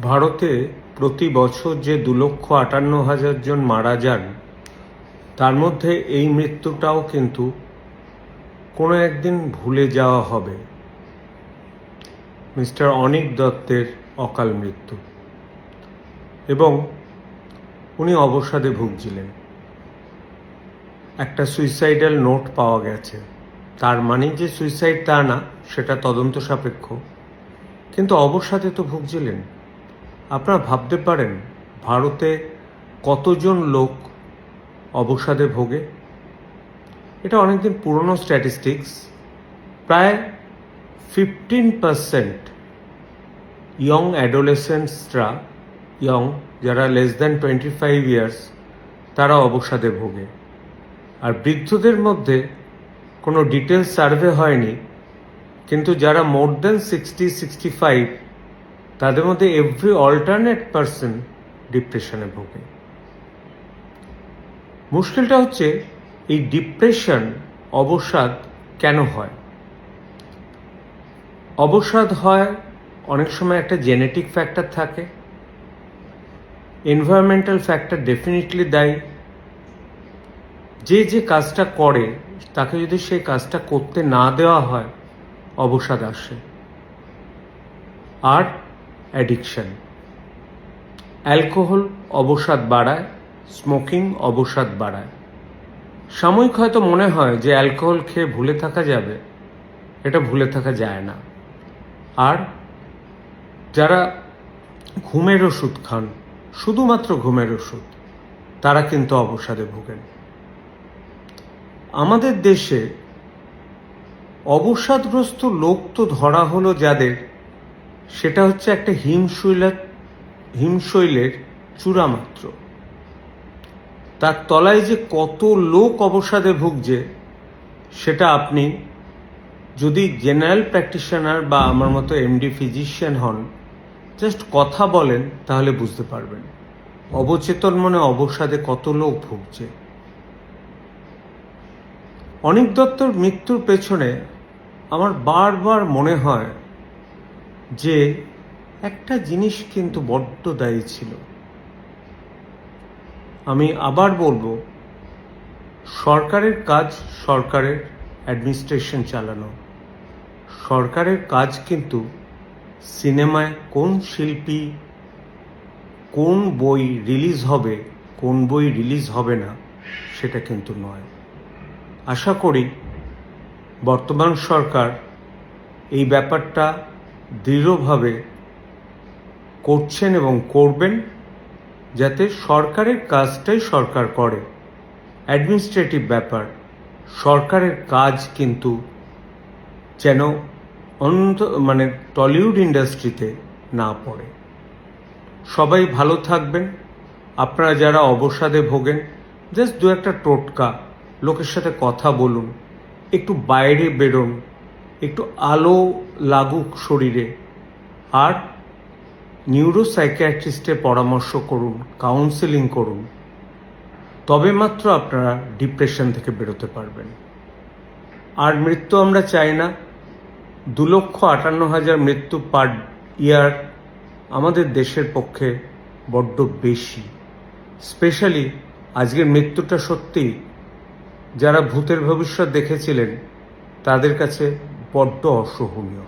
ভারতে প্রতি বছর যে 2,58,000 জন মারা যান, তার মধ্যে এই মৃত্যুটাও কিন্তু কোনো একদিন ভুলে যাওয়া হবে। মিস্টার অনিক দত্তের অকাল মৃত্যু, এবং উনি অবসাদে ভুগছিলেন। একটা সুইসাইডাল নোট পাওয়া গেছে, তার মানে যে সুইসাইড তা না, সেটা তদন্ত সাপেক্ষ, কিন্তু অবসাদে তো ভুগছিলেন। আপনারা ভাবতে পারেন ভারতে কতজন লোক অবসাদে ভোগে। এটা অনেকদিন পুরনো স্ট্যাটিস্টিক্স। প্রায় 15% ইয়ং অ্যাডোলেসেন্টসরা, যারা লেস দ্যান 25 ইয়ার্স, তারা অবসাদে ভোগে। আর বৃদ্ধদের মধ্যে কোনো ডিটেলস সার্ভে হয়নি, কিন্তু যারা মোর দ্যান 60-65, তাদের মধ্যে এভরি অল্টারনেট পারসন ডিপ্রেশনে ভোগে। মুশকিলটা হচ্ছে এই ডিপ্রেশন, অবসাদ কেন হয়? অবসাদ হয় অনেক সময় একটা জেনেটিক ফ্যাক্টর থাকে, এনভায়রনমেন্টাল ফ্যাক্টর ডেফিনেটলি দায়ী। যে কাজটা করে তাকে যদি সেই কাজটা করতে না দেওয়া হয়, অবসাদ আসে। আর অ্যাডিকশন, অ্যালকোহল অবসাদ বাড়ায়, স্মোকিং অবসাদ বাড়ায়। সাময়িক হয়তো মনে হয় যে অ্যালকোহল খেয়ে ভুলে থাকা যাবে, এটা ভুলে থাকা যায় না। আর যারা ঘুমের ওষুধ খান, শুধুমাত্র ঘুমের ওষুধ, তারা কিন্তু অবসাদে ভোগেন। আমাদের দেশে অবসাদগ্রস্ত লোক তো ধরা হলো যাদের, সেটা হচ্ছে একটা হিমশৈলের চূড়া মাত্র। তার তলায় যে কত লোক অবসাদে ভুগছে, সেটা আপনি যদি জেনারেল প্র্যাকটিশনার বা আমার মতো এমডি ফিজিশিয়ান হন, জাস্ট কথা বলেন, তাহলে বুঝতে পারবেন অবচেতন মনে অবসাদে কত লোক ভুগছে। অনিক দত্তর মৃত্যুর পেছনে আমার বারবার মনে হয় যে একটা জিনিস কিন্তু বড্ড দায়ী ছিল। আমি আবার বলবো, সরকারের কাজ সরকারের অ্যাডমিনিস্ট্রেশন চালানো। সরকারের কাজ কিন্তু সিনেমায় কোন শিল্পী, কোন বই রিলিজ হবে, কোন বই রিলিজ হবে না, সেটা কিন্তু নয়। আশা করি বর্তমান সরকার এই ব্যাপারটা দৃঢ়ভাবে করছেন এবং করবেন, যাতে সরকারের কাজটাই সরকার করে। অ্যাডমিনিস্ট্রেটিভ ব্যাপার, সরকারের কাজ কিন্তু যেন টলিউড ইন্ডাস্ট্রিতে না পড়ে। সবাই ভালো থাকবেন। আপনারা যারা অবসাদে ভোগেন, জাস্ট দু একটা টোটকা, লোকের সাথে কথা বলুন, একটু বাইরে বেরোন, একটু আলো লাগুক শরীরে, আর নিউরোসাইকিয়াট্রিস্টের পরামর্শ করুন, কাউন্সেলিং করুন, তবে মাত্র আপনারা ডিপ্রেশন থেকে বেরোতে পারবেন। আর মৃত্যু আমরা চাই না। 2,58,000 মৃত্যু পার ইয়ার আমাদের দেশের পক্ষে বড্ড বেশি। স্পেশালি আজকের মৃত্যুটা সত্যি যারা ভূতের ভবিষ্যৎ দেখেছিলেন, তাদের কাছে বড্ড অসহনীয়।